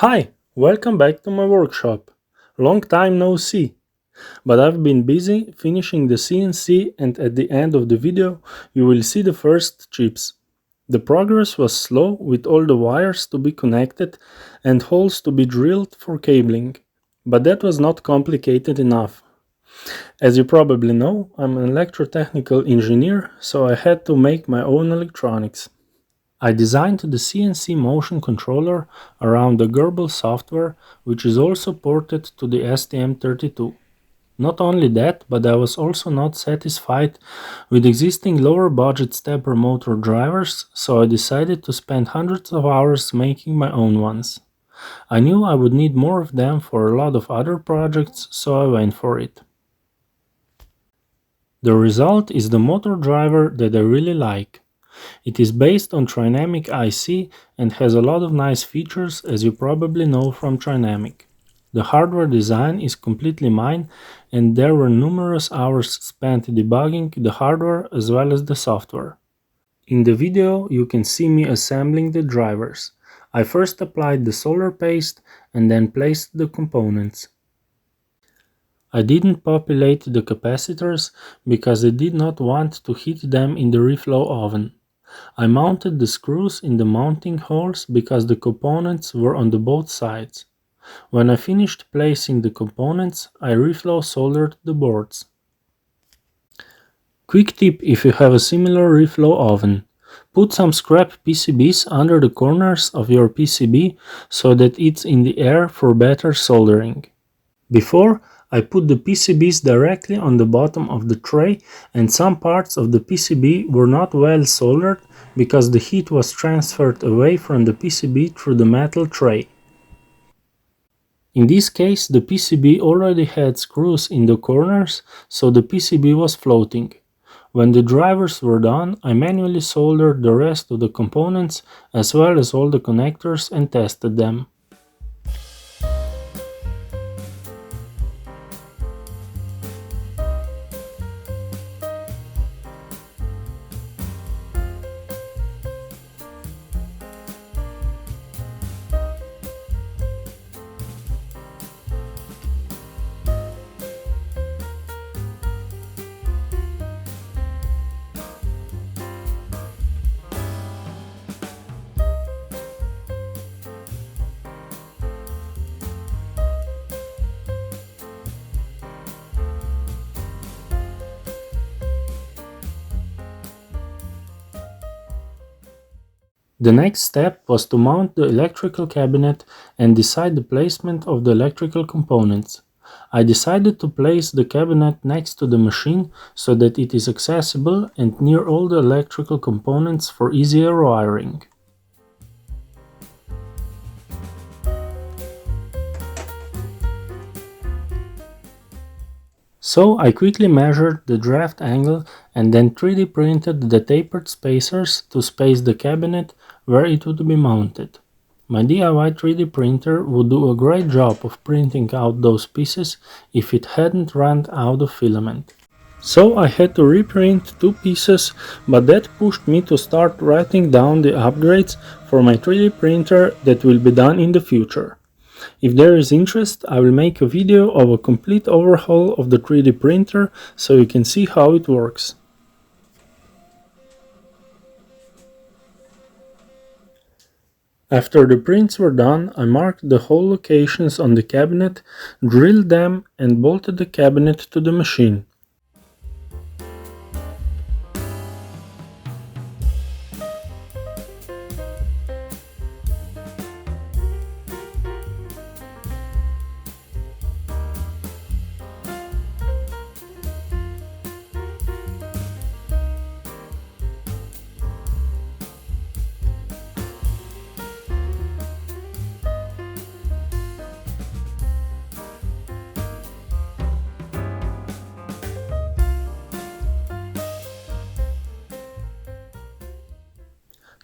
Hi, welcome back to my workshop. Long time no see, but I've been busy finishing the CNC and at the end of the video you will see the first chips. The progress was slow with all the wires to be connected and holes to be drilled for cabling, but that was not complicated enough. As you probably know, I'm an electrotechnical engineer, so I had to make my own electronics. I designed the CNC motion controller around the Gerbil software, which is also ported to the STM32. Not only that, but I was also not satisfied with existing lower budget stepper motor drivers, so I decided to spend hundreds of hours making my own ones. I knew I would need more of them for a lot of other projects, so I went for it. The result is the motor driver that I really like. It is based on Trinamic IC and has a lot of nice features, as you probably know from Trinamic. The hardware design is completely mine, and there were numerous hours spent debugging the hardware as well as the software. In the video you can see me assembling the drivers. I first applied the solder paste and then placed the components. I didn't populate the capacitors because I did not want to heat them in the reflow oven. I mounted the screws in the mounting holes because the components were on the both sides. When I finished placing the components, I reflow soldered the boards. Quick tip if you have a similar reflow oven. Put some scrap PCBs under the corners of your PCB so that it's in the air for better soldering. Before, I put the PCBs directly on the bottom of the tray, and some parts of the PCB were not well soldered because the heat was transferred away from the PCB through the metal tray. In this case, the PCB already had screws in the corners, so the PCB was floating. When the drivers were done, I manually soldered the rest of the components as well as all the connectors and tested them. The next step was to mount the electrical cabinet and decide the placement of the electrical components. I decided to place the cabinet next to the machine so that it is accessible and near all the electrical components for easier wiring. So I quickly measured the draft angle and then 3D printed the tapered spacers to space the cabinet where it would be mounted. My DIY 3D printer would do a great job of printing out those pieces if it hadn't run out of filament. So I had to reprint 2 pieces, but that pushed me to start writing down the upgrades for my 3D printer that will be done in the future. If there is interest, I will make a video of a complete overhaul of the 3D printer so you can see how it works. After the prints were done, I marked the hole locations on the cabinet, drilled them and bolted the cabinet to the machine.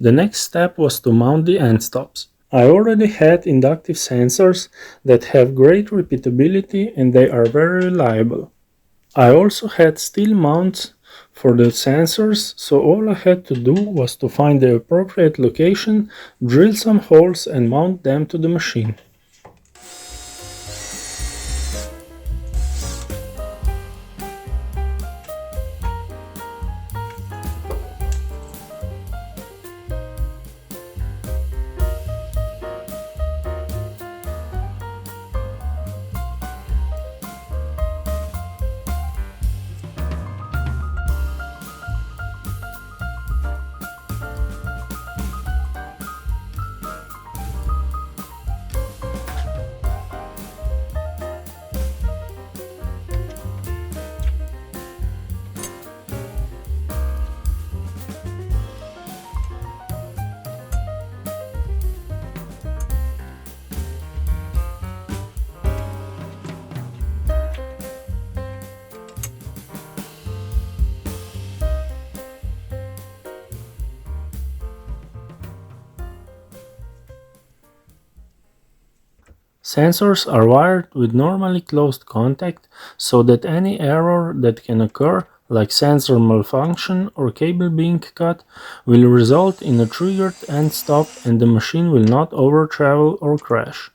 The next step was to mount the end stops. I already had inductive sensors that have great repeatability and they are very reliable. I also had steel mounts for the sensors, so all I had to do was to find the appropriate location, drill some holes and mount them to the machine. Sensors are wired with normally closed contact so that any error that can occur, like sensor malfunction or cable being cut, will result in a triggered end stop and the machine will not over travel or crash.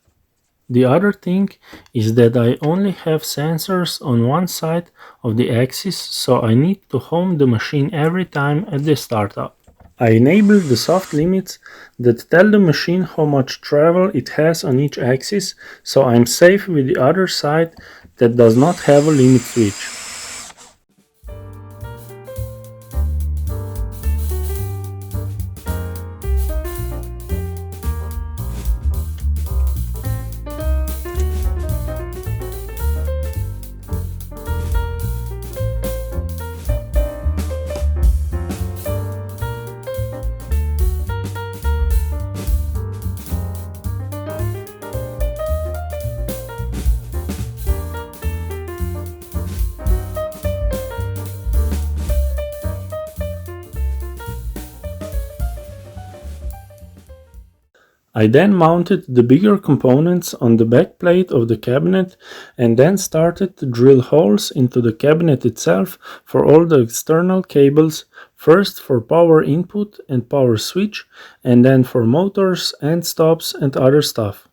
The other thing is that I only have sensors on one side of the axis, so I need to home the machine every time at the startup. I enable the soft limits that tell the machine how much travel it has on each axis, so I'm safe with the other side that does not have a limit switch. I then mounted the bigger components on the back plate of the cabinet and then started to drill holes into the cabinet itself for all the external cables, first for power input and power switch, and then for motors and stops and other stuff.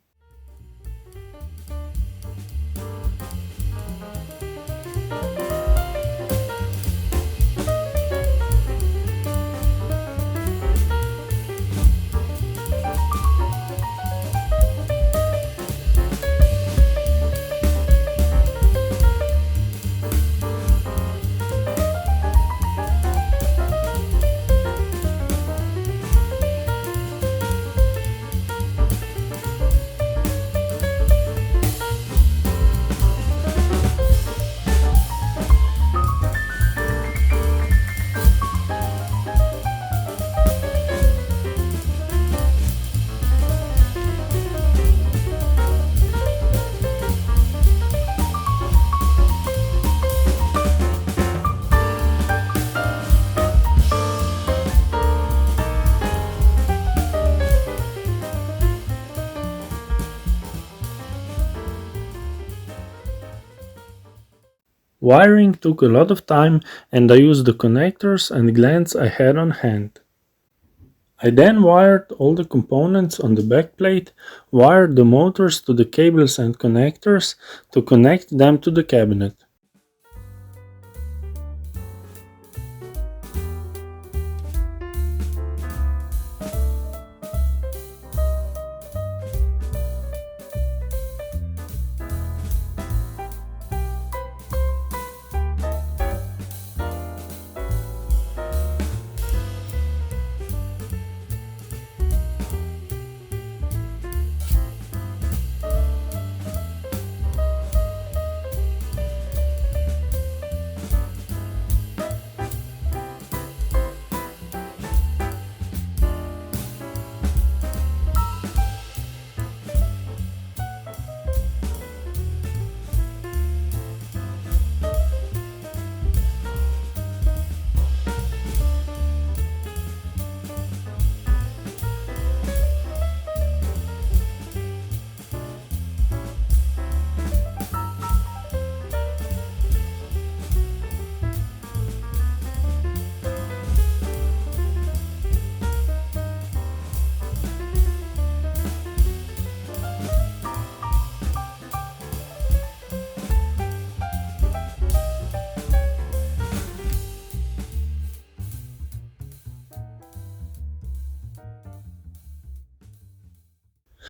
Wiring took a lot of time and I used the connectors and glands I had on hand. I then wired all the components on the backplate, wired the motors to the cables and connectors to connect them to the cabinet.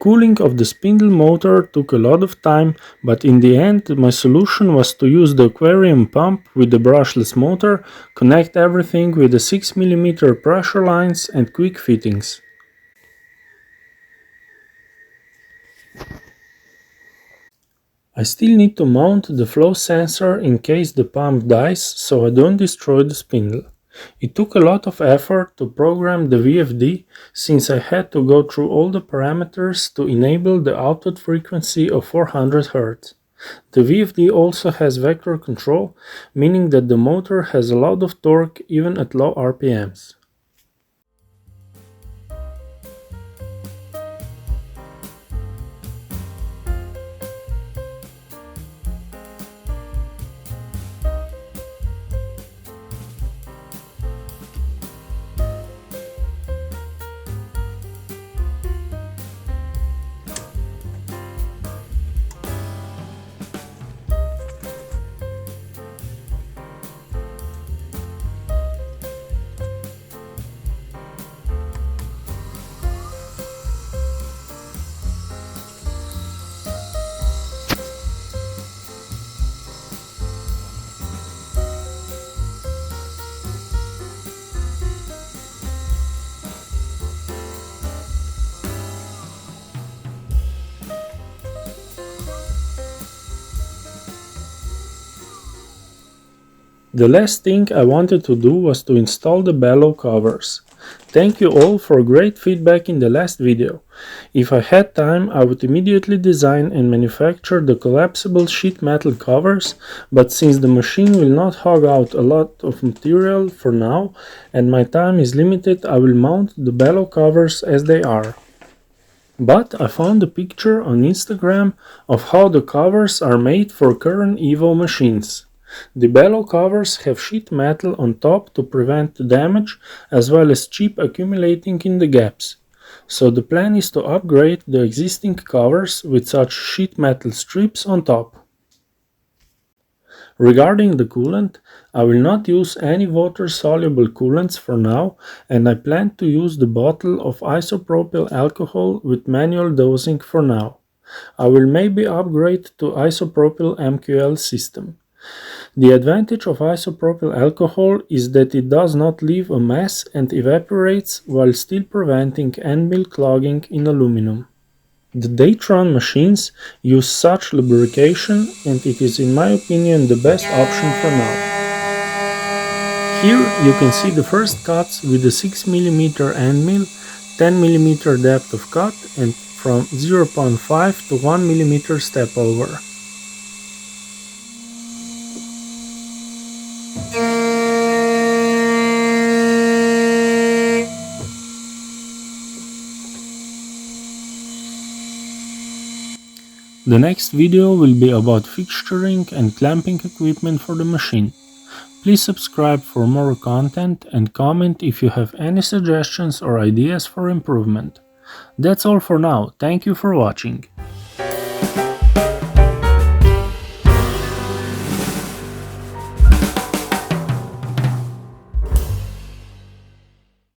Cooling of the spindle motor took a lot of time, but in the end my solution was to use the aquarium pump with the brushless motor, connect everything with the 6mm pressure lines and quick fittings. I still need to mount the flow sensor in case the pump dies so I don't destroy the spindle. It took a lot of effort to program the VFD since I had to go through all the parameters to enable the output frequency of 400 Hz. The VFD also has vector control, meaning that the motor has a lot of torque even at low RPMs. The last thing I wanted to do was to install the bellow covers. Thank you all for great feedback in the last video. If I had time, I would immediately design and manufacture the collapsible sheet metal covers, but since the machine will not hog out a lot of material for now and my time is limited, I will mount the bellow covers as they are. But I found a picture on Instagram of how the covers are made for current Evo machines. The bellow covers have sheet metal on top to prevent damage as well as chip accumulating in the gaps. So the plan is to upgrade the existing covers with such sheet metal strips on top. Regarding the coolant, I will not use any water-soluble coolants for now, and I plan to use the bottle of isopropyl alcohol with manual dosing for now. I will maybe upgrade to isopropyl MQL system. The advantage of isopropyl alcohol is that it does not leave a mess and evaporates while still preventing end mill clogging in aluminum. The Datron machines use such lubrication and it is in my opinion the best option for now. Here you can see the first cuts with the 6mm end mill, 10mm depth of cut and from 0.5 to 1mm step over. The next video will be about fixturing and clamping equipment for the machine. Please subscribe for more content and comment if you have any suggestions or ideas for improvement. That's all for now, thank you for watching.